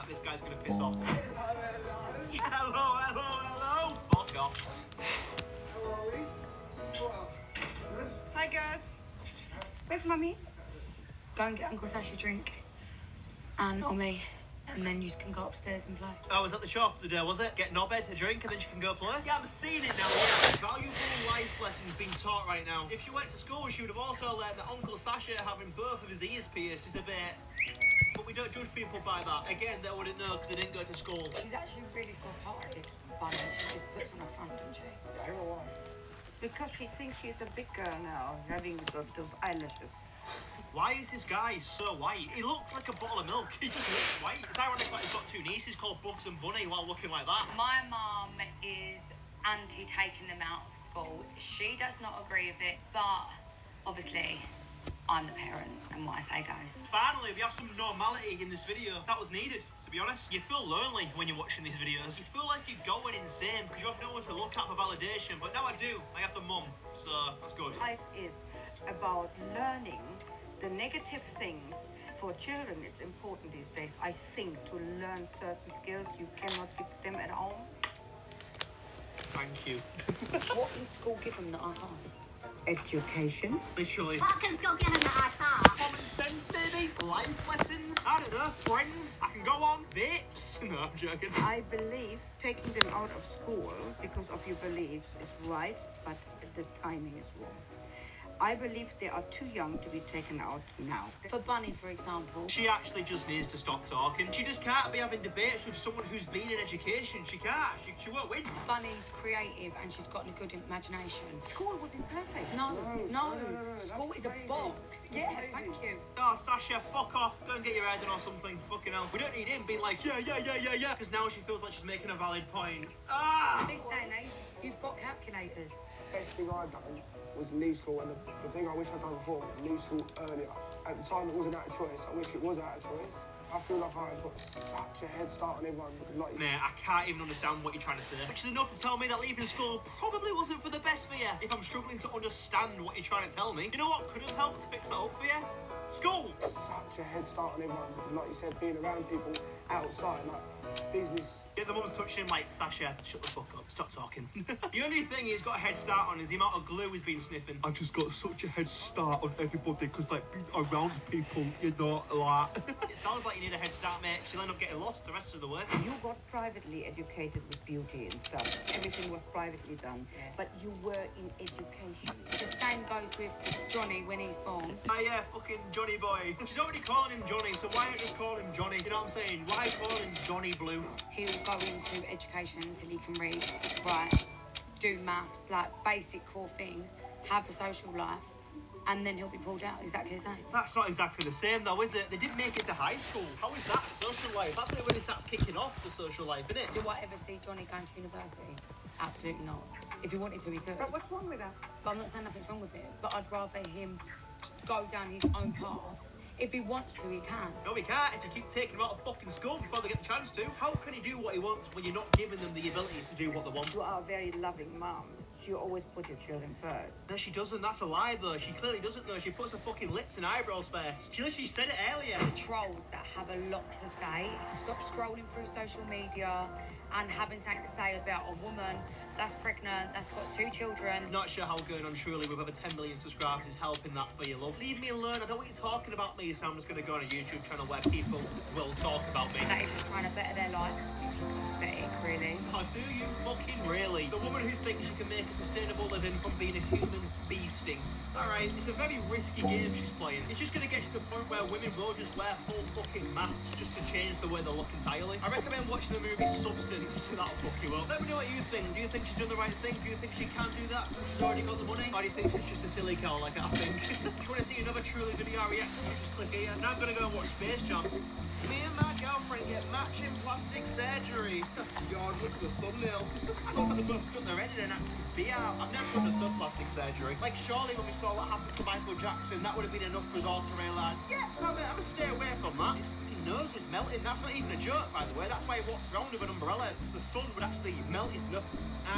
that this guy's gonna piss off. Hello. Fuck off. How are we? Good? Hi, girls. Where's Mummy? Go and get Uncle Sash a drink. And or me. And then you can go upstairs and play. I was at the shop the other day, was it? Get Nobbed a drink and then she can go play? Yeah, I'm seeing it now, yeah. Valuable life lessons being taught right now. If she went to school, she would have also learned that Uncle Sasha having both of his ears pierced is a bit... But we don't judge people by that. Again, they wouldn't know because they didn't go to school. She's actually really soft-hearted, Bunny. She just puts on her front, doesn't she? I don't know why. Because she thinks she's a big girl now, having those eyelashes. Why is this guy so white? He looks like a bottle of milk. He just looks white. It's ironic that he's got two nieces called Bugs and Bunny while looking like that. My mum is anti taking them out of school. She does not agree with it, but obviously I'm the parent and what I say goes. Finally, we have some normality in this video. That was needed, to be honest. You feel lonely when you're watching these videos. You feel like you're going insane because you have no one to look at for validation. But now I do. I have the mum, so that's good. Life is about learning the negative things. For children, it's important these days, I think, to learn certain skills you cannot give them at home. Thank you. What in school give them that I can't? Education. Literally. What can go get in the car? Common sense, maybe? Life lessons? I don't know. Friends? I can go on. Vapes? No, I'm joking. I believe taking them out of school because of your beliefs is right, but the timing is wrong. I believe they are too young to be taken out now. For Bunny, for example. She actually just needs to stop talking. She just can't be having debates with someone who's been in education. She can't. She won't win. Bunny's creative and she's got a good imagination. School would be perfect. No. that's School is a crazy. box. Yeah, thank you. Oh, Sasha, fuck off. Go and get your hair done or something. Fucking hell. We don't need him being like, yeah. Because now she feels like she's making a valid point. Ah! This day and age, you've got calculators. Best thing I done was leave school, and the thing I wish I'd done before was leave school earlier. At the time, it wasn't out of choice. I wish it was out of choice. I feel like I've got such a head start on everyone because, like, Mate, I can't even understand what you're trying to say. Which is enough to tell me that leaving school probably wasn't for the best for you. If I'm struggling to understand what you're trying to tell me. You know what could have helped fix that up for you? School! such a head start on everyone. Like you said, being around people outside, like business. Yeah, the mum's touching him like, Sasha, shut the fuck up, stop talking. The only thing he's got a head start on is the amount of glue he's been sniffing. I just got such a head start on everybody because, like, being around people, you know, like... It sounds like you need a head start, mate. She'll end up getting lost the rest of the way. You got privately educated with beauty and stuff. Everything was privately done. But you were in education. The same goes with Johnny when he's born. Oh yeah, fucking Johnny boy. She's already calling him Johnny, so why not just call him Johnny? You know what I'm saying? Why call him Johnny Blue? He will go into education until he can read, write, do maths, like basic core things, have a social life, and then he'll be pulled out exactly the same. That's not exactly the same though, is it? They didn't make it to high school. How is that social life? That's when it really starts kicking off, the social life, isn't it? Do I ever see Johnny going to university? Absolutely not. If he wanted to, he could. But what's wrong with that? But I'm not saying nothing's wrong with it. But I'd rather him go down his own path. If he wants to, he can. No, he can't if you keep taking him out of fucking school before they get the chance to. How can he do what he wants when you're not giving them the ability to do what they want? You are a very loving mom. You always put your children first. No, she doesn't. That's a lie, though. She clearly doesn't know. She puts her fucking lips and eyebrows first. She literally said it earlier. Trolls that have a lot to say. Stop scrolling through social media and having something to say about a woman that's pregnant, that's got 2 children. Not sure how going on Truly with over 10 million subscribers is helping that for you, love. Leave me alone. I don't want you talking about me, so I'm just going to go on a YouTube channel where people will talk about me. That is just trying to better their life. It's just pathetic, really. Oh, do you fucking really? The woman who thinks she can make a sustainable living from being a human beasting. Alright, it's a very risky game she's playing. It's just going to get to the point where women will just wear full fucking masks just to change the way they look entirely. I recommend watching the movie Substance. That'll fuck you up. Let me know what you think. Do you think she's done the right thing? Do you think she can do that? She's already got the money? Or do you think she's just a silly girl like I think? If you want to see another Truly video reaction, just click here. Now I'm going to go and watch Space Jam. Me and my girlfriend get matching plastic surgery. God, look at the thumbnail. I thought they both stuck their head in an active beer. I've never understood plastic surgery. Like, surely when we saw what happened to Michael Jackson, that would have been enough for us all to realise, yeah, I'm going to stay away from that. It's fucking nose was melting. That's not even a joke, by the way. That's why he walks around with an umbrella. The sun would actually melt his nose.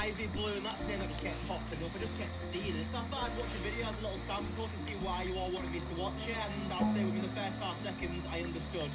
Ivy Bloom, that's the name that just kept popping up. I just kept seeing it. So I thought I'd watch the video as a little sample to see why you all wanted me to watch it. And I'll say within the first 5 seconds, I understood.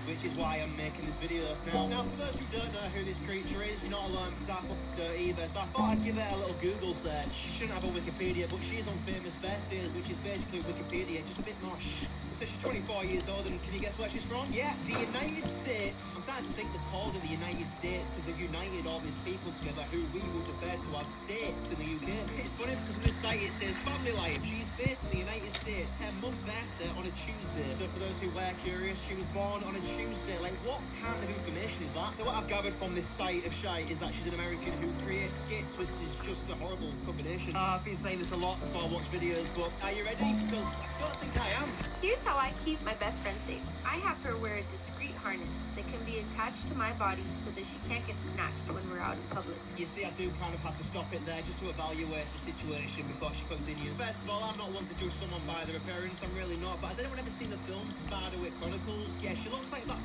Which is why I'm making this video. Now, for those who don't know who this creature is, you're not alone because I fucking don't either. So I thought I'd give it a little Google search. She shouldn't have a Wikipedia, but she is on Famous Birthdays, which is basically Wikipedia, just a bit mosh. So she's 24 years old, and can you guess where she's from? Yeah, the United States. I'm starting to think they're called in the United States because they've united all these people together who we would refer to as states in the UK. It's funny because on this site it says family life. She's based in the United States. Her mum birthday on a Tuesday. So for those who were curious, she was born on a Tuesday. Like, what kind of information is that? So what I've gathered from this site of shite is that she's an American who creates skits, which is just a horrible combination. I've been saying this a lot before I watch videos, but are you ready? Because I don't think I am. Here's how I keep my best friend safe. I have her wear a discreet harness that can be attached to my body so that she can't get snatched when we're out in public. You see, I do kind of have to stop it there just to evaluate the situation before she continues. First of all, I'm not one to judge someone by their appearance, I'm really not. But has anyone ever seen the film Spiderwick Chronicles? Yeah, she looks like that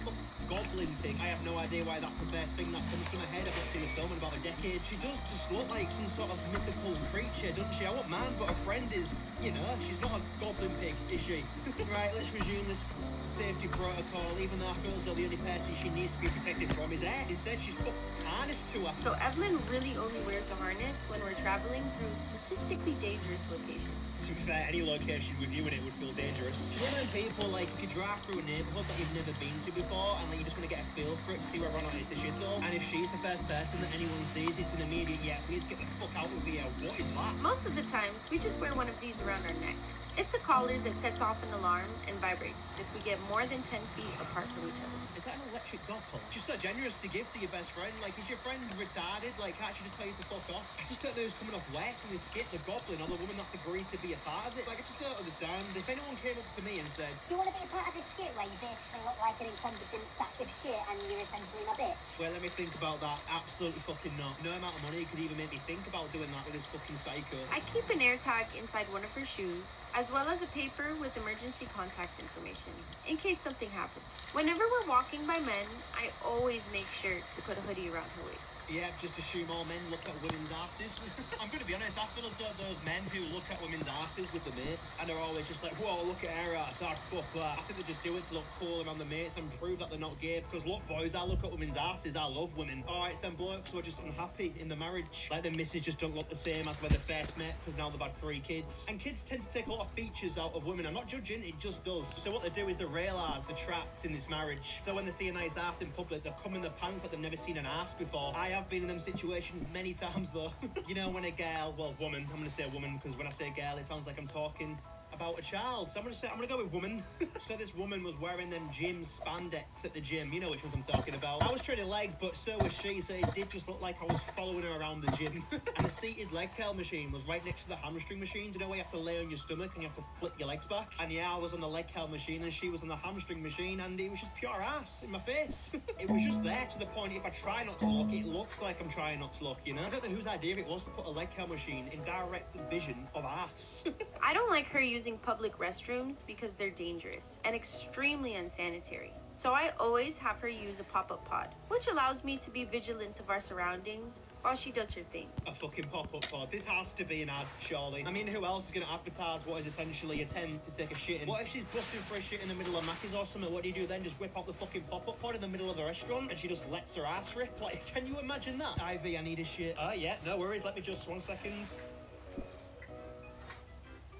goblin thing. I have no idea why that's the first thing that comes to my head. I've not seen the film in about a decade. She does just look like some sort of mythical creature, doesn't she? I want man, but her friend is, you know, she's not a goblin pig, is she? Right, let's resume this safety protocol, even though I feel as though the only person she needs to be protected from is her. Instead, she's put harness to her. So Evelyn really only wears a harness when we're traveling through statistically dangerous locations. To be fair, any location with you in it would feel dangerous. One of them people, like, if you drive through a neighbourhood that you've never been to before, and like, you just want to get a feel for it to see whether or not it's a shithole, and if she's the first person that anyone sees, it's an immediate, yeah, please get the fuck out of here. What is that? Most of the times, we just wear one of these around our neck. It's a collar that sets off an alarm and vibrates if we get more than 10 feet apart from each other. Is that an electric golf club? She's so generous to give to your best friend. Like, is your friend retarded? Like, can't she just tell you to fuck off? I just don't know who's coming off worse in this skit, the goblin or the woman that's agreed to be a part of it. Like, I just don't understand. If anyone came up to me and said, Do you want to be a part of this skit where you basically look like an incompetent sack of shit and you're essentially my bitch? well, let me think about that. Absolutely fucking not. No amount of money could even make me think about doing that with this fucking psycho. I keep an air tag inside one of her shoes, as well as a paper with emergency contact information, in case something happens. Whenever we're walking by men, I always make sure to put a hoodie around her waist. Yeah, just assume all men look at women's asses. I'm going to be honest, I feel as though those men who look at women's asses with the mates and are always just like, whoa, look at her ass, oh, fuck that. I think they just do it to look cool around the mates and prove that they're not gay. Because look, boys, I look at women's asses, I love women. Alright, it's them blokes who are just unhappy in the marriage. Like, the misses just don't look the same as when they first met, because now they've had 3 kids. And kids tend to take a lot of features out of women. I'm not judging, it just does. So what they do is they realise they're trapped in this marriage. So when they see a nice ass in public, they come in their pants like they've never seen an ass before. I have been in them situations many times though. You know, when a girl, well, woman, I'm gonna say woman because when I say girl it sounds like I'm talking about a child, so I'm gonna go with woman. So this woman was wearing them gym spandex at the gym, you know which ones I'm talking about. I was training legs, but so was she, so it did just look like I was following her around the gym. And the seated leg curl machine was right next to the hamstring machine. Do you know where you have to lay on your stomach and you have to flip your legs back? And yeah, I was on the leg curl machine and she was on the hamstring machine, and it was just pure ass in my face. It was just there to the point if I try not to look, it looks like I'm trying not to look, you know? I don't know whose idea it was to put a leg curl machine in direct vision of ass. I don't like her using public restrooms because they're dangerous and extremely unsanitary. So I always have her use a pop-up pod, which allows me to be vigilant of our surroundings while she does her thing. A fucking pop-up pod. This has to be an ad, surely. I mean, who else is going to advertise what is essentially a tent to take a shit in? What if she's busting for a shit in the middle of Mackey's or something? What do you do then? Just whip out the fucking pop-up pod in the middle of the restaurant and she just lets her ass rip? Like, can you imagine that? Ivy, I need a shit. Oh, yeah, no worries. Let me just, 1 second.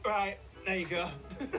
Right. There you go.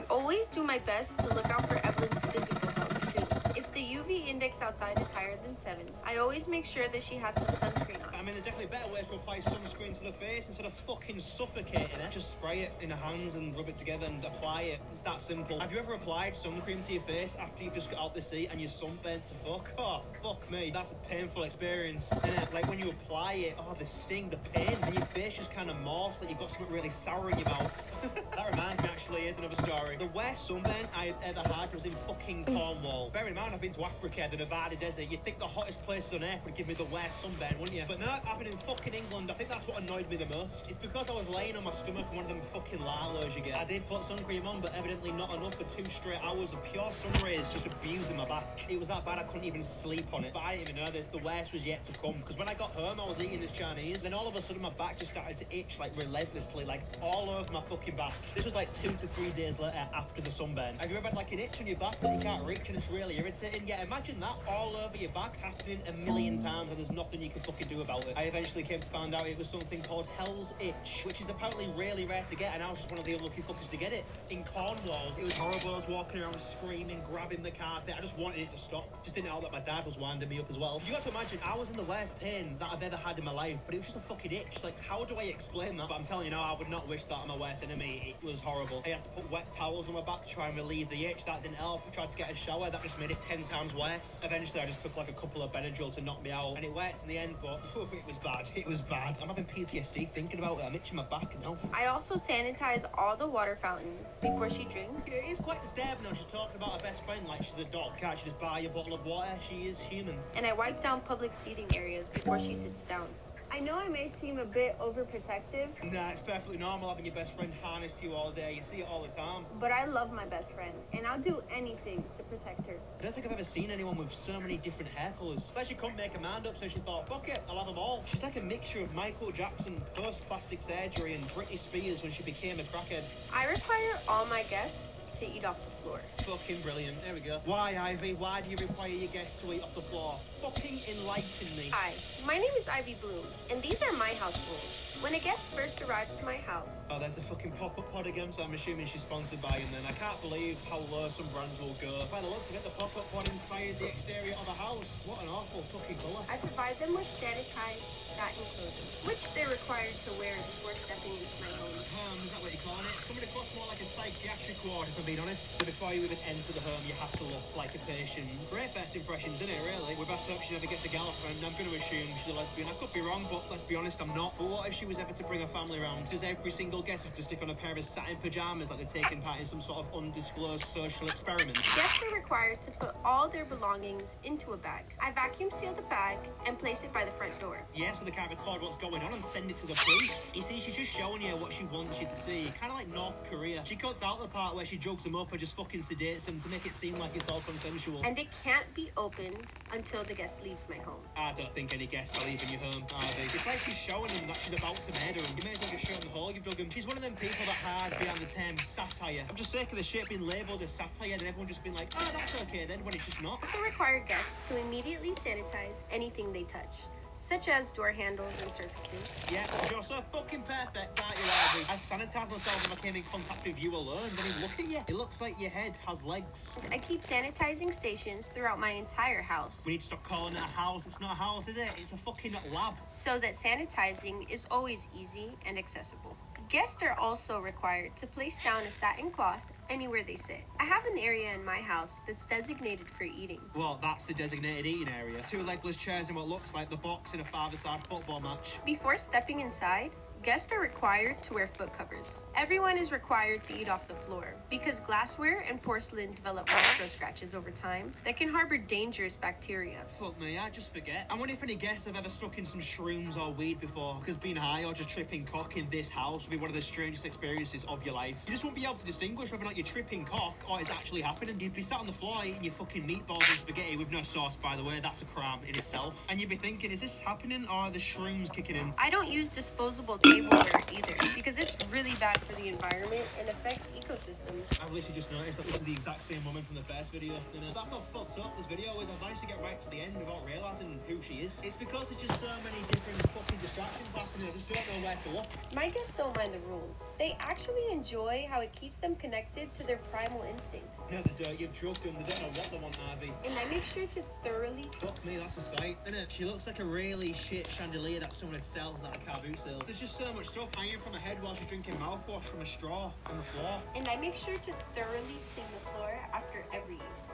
Always do my best to look out for Evelyn's physical health too. If the UV index outside is higher than 7, I always make sure that she has some sunscreen on. I mean, there's definitely better ways to apply sunscreen to the face instead of fucking suffocating it. Just spray it in her hands and rub it together and apply it. It's that simple. Have you ever applied sun cream to your face after you've just got out the seat and you're sunburnt to fuck? Oh, fuck me. That's a painful experience. Like when you apply it, oh, the sting, the pain, and your face just kind of morphs like you've got something really sour in your mouth. That reminds me, actually, here's another story. The worst sunburn I've ever had was in fucking Cornwall. Bear in mind, I've been to Africa, the Nevada desert. You'd think the hottest places on earth would give me the worst sunburn, wouldn't you? But no, I've been in fucking England. I think that's what annoyed me the most. It's because I was laying on my stomach in one of them fucking lalos you get. I did put sun cream on, but evidently not enough for 2 straight hours of pure sun rays just abusing my back. It was that bad I couldn't even sleep on it. But I didn't even know this. The worst was yet to come. Because when I got home, I was eating this Chinese. Then all of a sudden, my back just started to itch, like, relentlessly, like, all over my fucking back. This was like 2 to 3 days later after the sunburn. Have you ever had, like, an itch on your back that you can't reach and it's really irritating? Yeah, imagine that all over your back happening a million times and there's nothing you can fucking do about it. I eventually came to find out it was something called Hell's Itch, which is apparently really rare to get, and I was just one of the unlucky fuckers to get it. In Cornwall, it was horrible. I was walking around screaming, grabbing the carpet. I just wanted it to stop. Just didn't know that my dad was winding me up as well. You got to imagine, I was in the worst pain that I've ever had in my life, but it was just a fucking itch. Like, how do I explain that? But I'm telling you now, I would not wish that on my worst enemy. It was horrible. I had to put wet towels on my back to try and relieve the itch. That didn't help. I tried to get a shower. That just made it 10 times worse. Eventually, I just took like a couple of Benadryl to knock me out, and it worked in the end, but it was bad. It was bad. I'm having PTSD thinking about it. I'm itching my back now. I also sanitize all the water fountains before she drinks. It is quite disturbing how she's talking about her best friend like she's a dog. Can't she just buy a bottle of water? She is human. And I wipe down public seating areas before she sits down. I know I may seem a bit overprotective. Nah, it's perfectly normal having your best friend harnessed to you all day. You see it all the time. But I love my best friend, and I'll do anything to protect her. I don't think I've ever seen anyone with so many different hair colours. But she couldn't make her mind up, so she thought, fuck it, I'll have them all. She's like a mixture of Michael Jackson post-plastic surgery and Britney Spears when she became a crackhead. I require all my guests to eat off the floor. Fucking brilliant. There we go. Why, Ivy? Why do you require your guests to eat off the floor? Fucking enlighten me. Hi, my name is Ivy Bloom, and these are my house rules. When a guest first arrives to my house... Oh, there's a fucking pop-up pod again, so I'm assuming she's sponsored by him then. I can't believe how low some brands will go. By the looks of it, the pop-up pod inspired the exterior of a house. What an awful fucking colour. I provide them with sanitized satin clothing, which they're required to wear before stepping into my home. Is that what you call it? Coming across more like a psychiatric ward, if I'm being honest. But before you even enter the home, you have to look like a patient. Great first impressions, isn't it, really? With best hope she never gets a girlfriend. I'm going to assume she's a lesbian. I could be wrong, but let's be honest, I'm not. But what if she was ever to bring a family around? Does every single guest have to stick on a pair of satin pajamas like they're taking part in some sort of undisclosed social experiment? Guests are required to put all their belongings into a bag. I vacuum seal the bag and place it by the front door. Yeah, so they can't record what's going on and send it to the police. You see, she's just showing you what she wants you to see. Kind of like North Korea. She cuts out the part where she drugs them up and just fucking sedates them to make it seem like it's all consensual. And it can't be opened until the guest leaves my home. I don't think any guests are leaving your home, are they? It's like she's showing them that she's about to murder them. You may as well just show them the hole you've dug them. She's one of them people that hide behind the term satire. I'm just sick of the shit being labelled as satire and everyone just being like, oh, that's okay then, when it's just not. Also require guests to immediately sanitize anything they touch, such as door handles and surfaces. Yeah, you're so fucking perfect, aren't you, Ivy? I sanitised myself when I came in contact with you alone. Then look at you. It looks like your head has legs. I keep sanitizing stations throughout my entire house. We need to stop calling it a house. It's not a house, is it? It's a fucking lab. So that sanitizing is always easy and accessible. Guests are also required to place down a satin cloth anywhere they sit. I have an area in my house that's designated for eating. Well, that's the designated eating area. 2 legless chairs in what looks like the box in a five-a-side football match. Before stepping inside, guests are required to wear foot covers. Everyone is required to eat off the floor because glassware and porcelain develop micro scratches over time that can harbor dangerous bacteria. Fuck me, I just forget. I wonder if any guests have ever stuck in some shrooms or weed before, because being high or just tripping cock in this house would be one of the strangest experiences of your life. You just won't be able to distinguish whether or not you're tripping cock or it's actually happening. You'd be sat on the floor eating your fucking meatballs and spaghetti with no sauce, by the way. That's a crime in itself. And you'd be thinking, is this happening or are the shrooms kicking in? I don't use disposable tableware either because it's really bad for the environment and affects ecosystems. I've literally just noticed that this is the exact same woman from the first video. And that's how fucked up this video is. I've managed to get right to the end without realising who she is. It's because there's just so many different fucking distractions happening. I just don't know where to look. My guests don't mind the rules. They actually enjoy how it keeps them connected to their primal instincts. No, they don't. You've drugged them. They don't know what they want, Ivy. And I make sure to thoroughly... Fuck me, that's a sight, innit? She looks like a really shit chandelier that someone would sell at a car boot sale. There's just so much stuff hanging from her head while she's drinking mouthwash from a straw on the floor. And I make sure to thoroughly clean the floor after every use.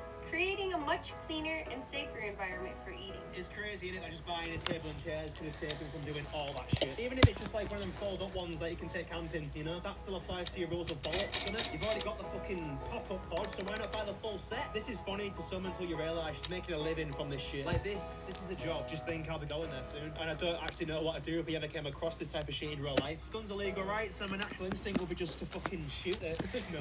creating a much cleaner and safer environment for eating. It's crazy, isn't it? That just buying a table and chairs could have saved them from doing all that shit. Even if it's just like one of them fold-up ones that you can take camping, you know? That still applies to your rules of bollocks, doesn't it? You've already got the fucking pop-up pod, so why not buy the full set? This is funny to some until you realise she's making a living from this shit. Like this is a job. Just think I'll be going there soon. And I don't actually know what to do if we ever came across this type of shit in real life. Guns are legal, right? So my natural instinct will be just to fucking shoot it. No.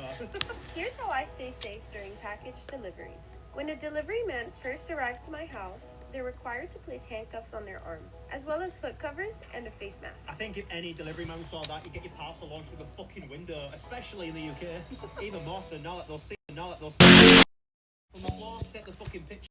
Here's how I stay safe during package deliveries. When a delivery man first arrives to my house, they're required to place handcuffs on their arm, as well as foot covers and a face mask. I think if any delivery man saw that, you'd get your parcel launched through the fucking window, especially in the UK. Even more so now that they'll see from the floor, take the fucking picture.